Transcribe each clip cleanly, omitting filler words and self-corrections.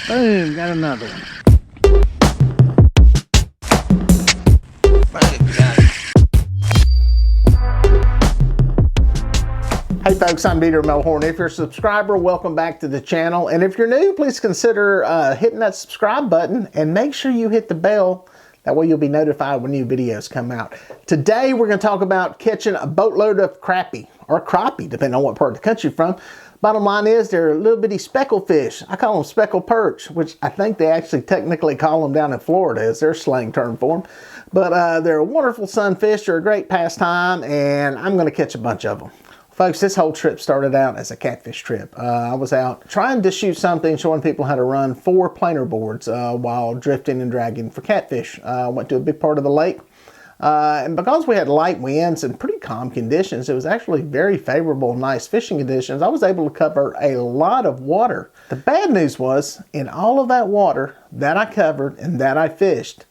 Boom, got another one. Hey folks, I'm Peter Melhorn. If you're a subscriber, welcome back to the channel. And if you're new, please consider hitting that subscribe button and make sure you hit the bell. That way you'll be notified when new videos come out. Today we're going to talk about catching a boatload of crappie, or crappie, depending on what part of the country you're from. Bottom line is they're little bitty speckled fish. I call them speckled perch, which I think they actually technically call them down in Florida is their slang term for them. But they're a wonderful sunfish. They're a great pastime, and I'm going to catch a bunch of them. Folks, this whole trip started out as a catfish trip. I was out trying to shoot something, showing people how to run 4 planer boards while drifting and dragging for catfish. Went to a big part of the lake. And because we had light winds and pretty calm conditions, it was actually very favorable, nice fishing conditions. I was able to cover a lot of water. The bad news was, in all of that water that I covered and that I fished,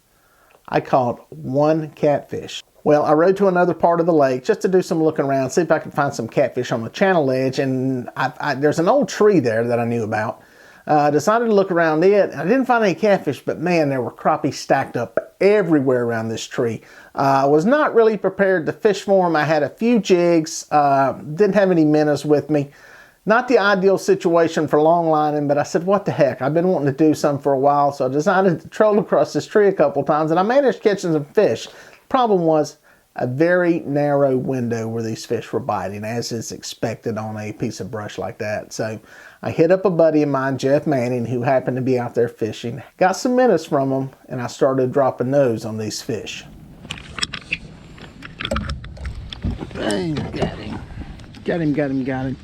I caught 1 catfish. Well, I rode to another part of the lake just to do some looking around, see if I could find some catfish on the channel edge. And there's an old tree there that I knew about. Decided to look around it. I didn't find any catfish, but man, there were crappie stacked up everywhere around this tree. I was not really prepared to fish for them. I had a few jigs, didn't have any minnows with me. Not the ideal situation for long lining, but I said, what the heck? I've been wanting to do some for a while, so I decided to troll across this tree a couple times, and I managed catching some fish. Problem was a very narrow window where these fish were biting, as is expected on a piece of brush like that. So I hit up a buddy of mine, Jeff Manning, who happened to be out there fishing. Got some minnows from him, and I started dropping those on these fish. Bang, got him. Got him.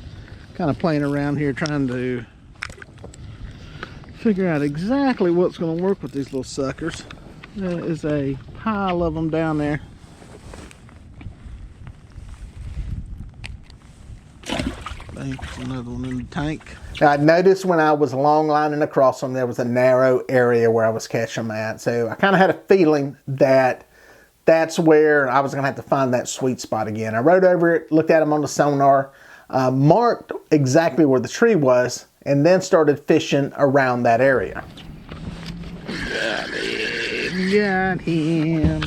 Kind of playing around here trying to figure out exactly what's going to work with these little suckers. There is a pile of them down there. There's another one in the tank. Now, I noticed when I was long lining across them, there was a narrow area where I was catching them at. So I kind of had a feeling that that's where I was going to have to find that sweet spot again. I rode over it, looked at them on the sonar, marked exactly where the tree was, and then started fishing around that area. Got him.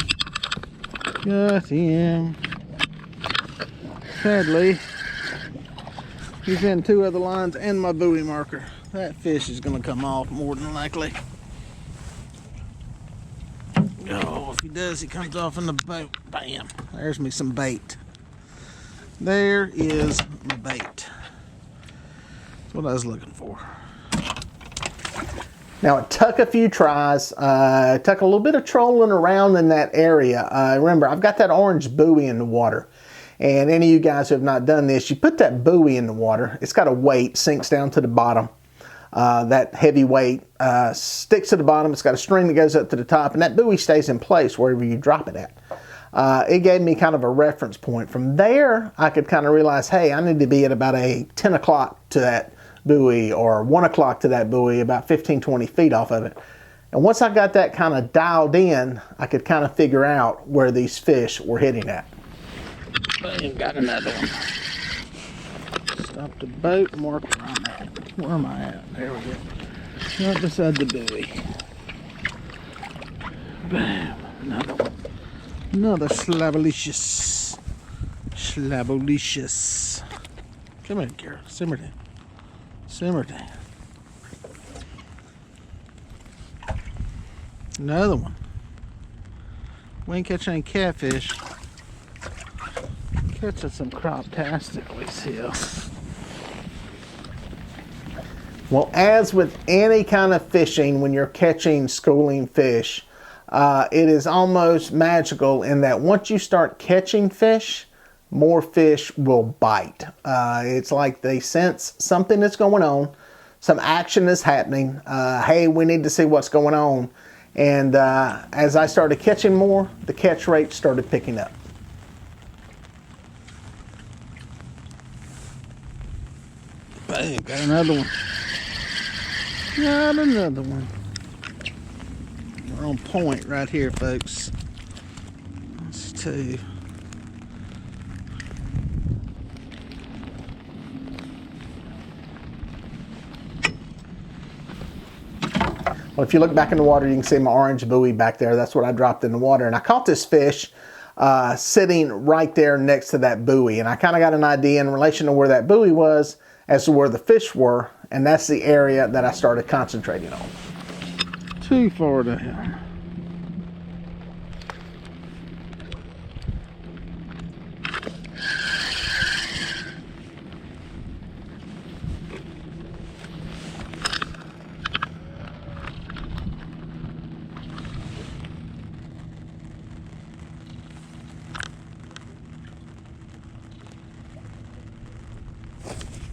Sadly, he's in 2 other lines and my buoy marker. That fish is going to come off more than likely. Oh, if he does, he comes off in the boat. Bam. There's me some bait. There is my bait. That's what I was looking for. Now, it took a few tries, took a little bit of trolling around in that area. Remember, I've got that orange buoy in the water. And any of you guys who have not done this, you put that buoy in the water. It's got a weight, sinks down to the bottom. That heavy weight sticks to the bottom. It's got a string that goes up to the top, and that buoy stays in place wherever you drop it at. It gave me kind of a reference point. From there, I could kind of realize, hey, I need to be at about a 10 o'clock to that buoy, or 1 o'clock to that buoy, about 15-20 feet off of it. And once I got that kind of dialed in, I could kind of figure out where these fish were hitting at. Boom, got another one. Stop the boat, mark where I'm at. Where am I at? There we go. Right beside the buoy. Bam, another one. Another slabolicious. Slabolicious. Come here, Carol. Simmer down. Simmer down. Another one. We ain't catching any catfish. Catching some crop-tasticals here. Well, as with any kind of fishing, when you're catching schooling fish, it is almost magical in that once you start catching fish, more fish will bite. It's like they sense something that's going on, some action is happening. Hey, we need to see what's going on. And as I started catching more, the catch rate started picking up. Bang, got another one. Got another one. We're on point right here, folks. Let's tell you. Well, if you look back in the water, you can see my orange buoy back there. That's what I dropped in the water. And I caught this fish sitting right there next to that buoy. And I kind of got an idea in relation to where that buoy was as to where the fish were. And that's the area that I started concentrating on. Too far down.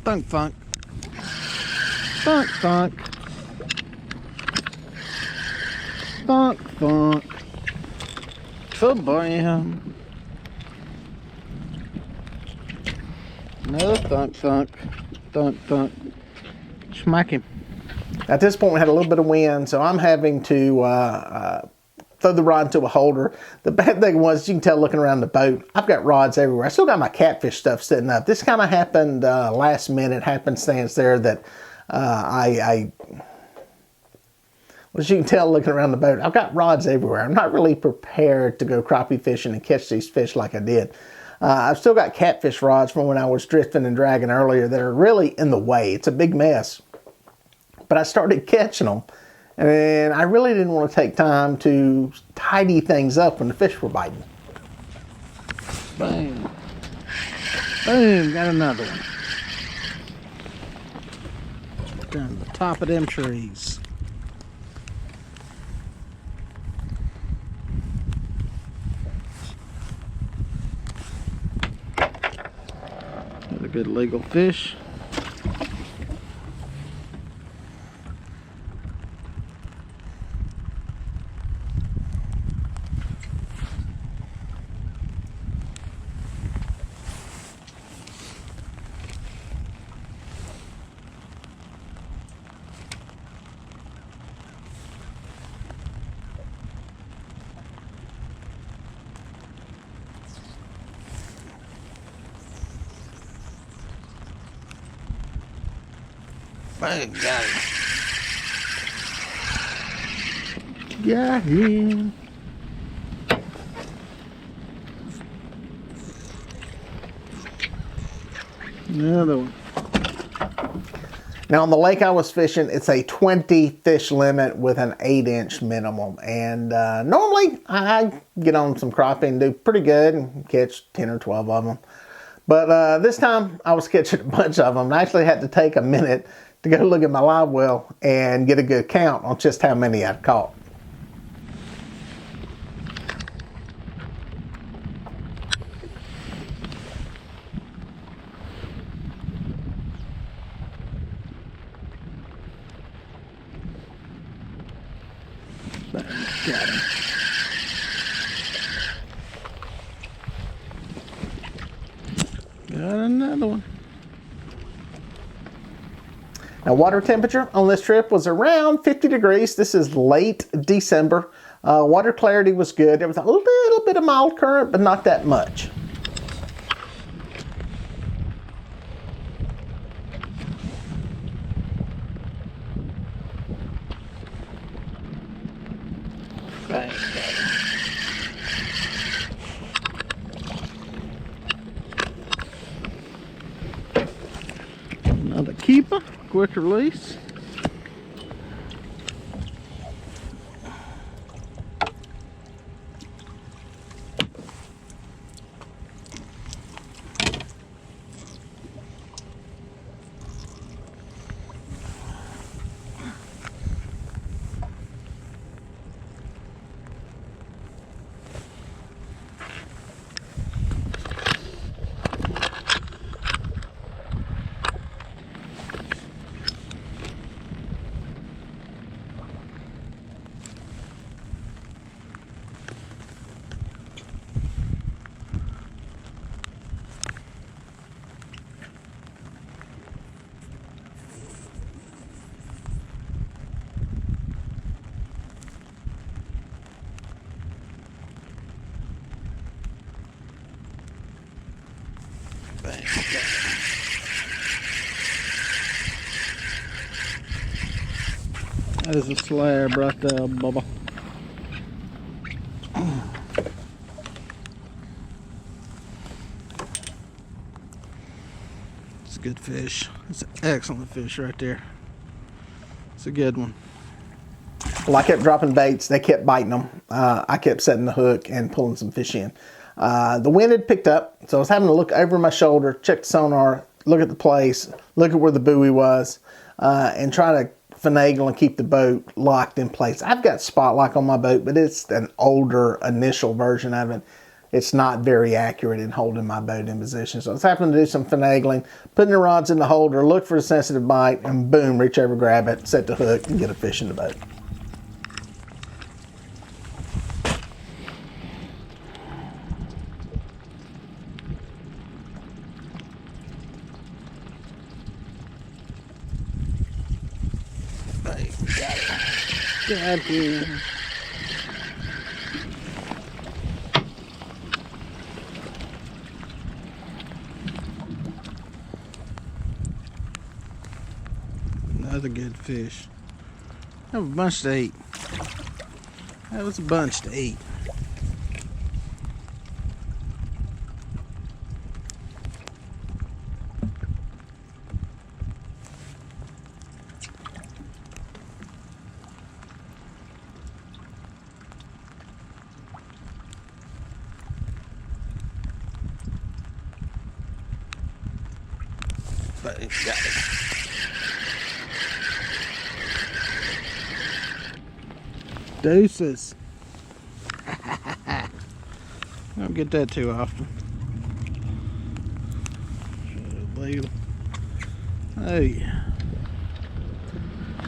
Thunk, thunk. Thunk, thunk. Thunk, thunk. Kabam. Another thunk, thunk. Thunk, thunk. Smack him. At this point, we had a little bit of wind, so I'm having to throw the rod into a holder. The bad thing was, you can tell looking around the boat, I've got rods everywhere. I still got my catfish stuff sitting up. This kind of happened last minute, happenstance there that as you can tell looking around the boat, I've got rods everywhere. I'm not really prepared to go crappie fishing and catch these fish like I did. I've still got catfish rods from when I was drifting and dragging earlier that are really in the way. It's a big mess. But I started catching them. And I really didn't want to take time to tidy things up when the fish were biting. Bang. Boom, got another one. Down to the top of them trees. Another good legal fish. Bang, got him. Got him. Another one. Now on the lake I was fishing, it's a 20 fish limit with an 8-inch minimum. And normally I get on some crappie and do pretty good and catch 10 or 12 of them. But this time I was catching a bunch of them. I actually had to take a minute to go look at my live well and get a good count on just how many I'd caught. Got him. Got another one. Now, water temperature on this trip was around 50 degrees. This is late December. Water clarity was good. There was a little bit of mild current, but not that much. Bang, another keeper, quick release. That is a slab right there, Bubba. It's a good fish. It's an excellent fish right there. It's a good one. Well, I kept dropping baits. They kept biting them. I kept setting the hook and pulling some fish in. The wind had picked up, so I was having to look over my shoulder, check the sonar, look at the place, look at where the buoy was, and try to finagle and keep the boat locked in place. I've got spot lock on my boat, but it's an older initial version of it. It's not very accurate in holding my boat in position. So I was having to do some finagling, putting the rods in the holder, look for a sensitive bite, and boom, reach over, grab it, set the hook, and get a fish in the boat. Got him. Another good fish. That was a bunch to eat. That was a bunch to eat. But it's got it. Deuces. I don't get that too often. Oh yeah.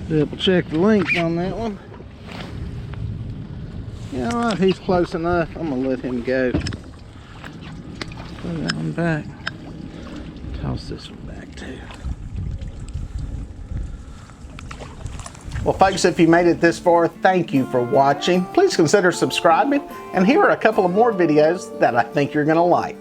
Double check the length on that one. Yeah, alright, he's close enough. I'm gonna let him go. Put that one back. Toss this one back too. Well, folks, if you made it this far, thank you for watching. Please consider subscribing, and here are a couple of more videos that I think you're going to like.